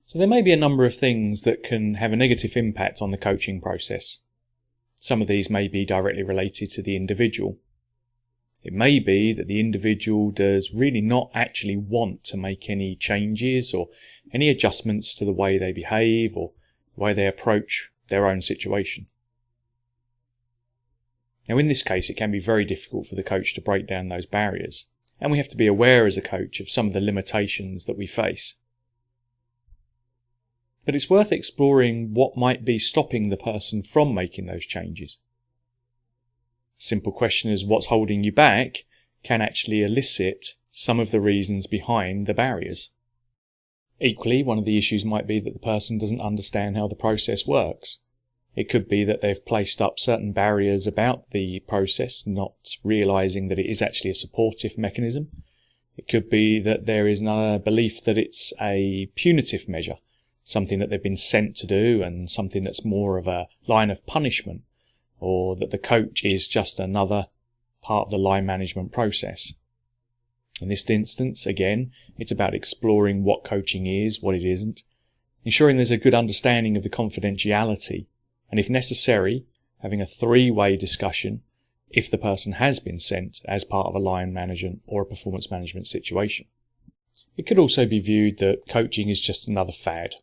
So there may be a number of things that can have a negative impact on the coaching process. Some of these may be directly related to the individual. It may be that the individual does really not actually want to make any changes or any adjustments to the way they behave or the way they approach their own situation. Now, in this case, it can be very difficult for the coach to break down those barriers, and we have to be aware as a coach of some of the limitations that we face. But it's worth exploring what might be stopping the person from making those changes. A simple question as what's holding you back can actually elicit some of the reasons behind the barriers. Equally, one of the issues might be that the person doesn't understand how the process works. It could be that they've placed up certain barriers about the process, not realizing that it is actually a supportive mechanism. It could be that there is a belief that it's a punitive measure, something that they've been sent to do and something that's more of a line of punishment, or that the coach is just another part of the line management process. In this instance, again, it's about exploring what coaching is, what it isn't, ensuring there's a good understanding of the confidentiality, and if necessary, having a three-way discussion if the person has been sent as part of a line management or a performance management situation. It could also be viewed that coaching is just another fad.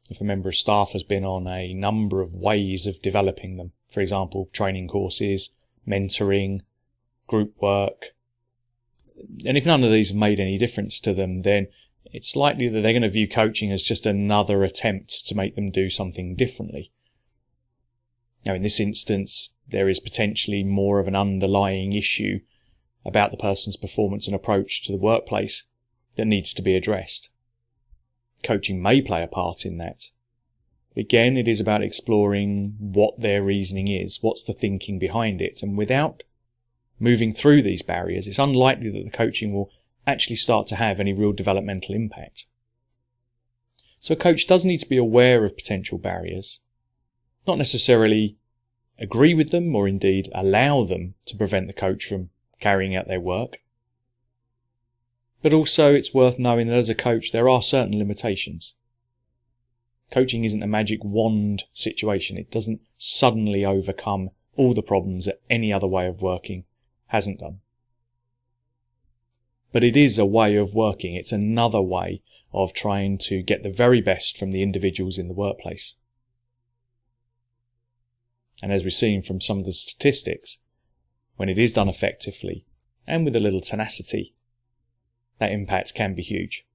If a member of staff has been on a number of ways of developing them, for example, training courses, mentoring, group work, and if none of these have made any difference to them, then it's likely that they're going to view coaching as just another attempt to make them do something differently. Now, in this instance, there is potentially more of an underlying issue about the person's performance and approach to the workplace that needs to be addressed. Coaching may play a part in that. Again, it is about exploring what their reasoning is, what's the thinking behind it, and without moving through these barriers, it's unlikely that the coaching will actually start to have any real developmental impact. So a coach does need to be aware of potential barriers, not necessarily agree with them or indeed allow them to prevent the coach from carrying out their work. But also it's worth knowing that as a coach there are certain limitations. Coaching isn't a magic wand situation. It doesn't suddenly overcome all the problems that any other way of working hasn't done. But it is a way of working. It's another way of trying to get the very best from the individuals in the workplace. And as we've seen from some of the statistics, when it is done effectively and with a little tenacity, that impact can be huge.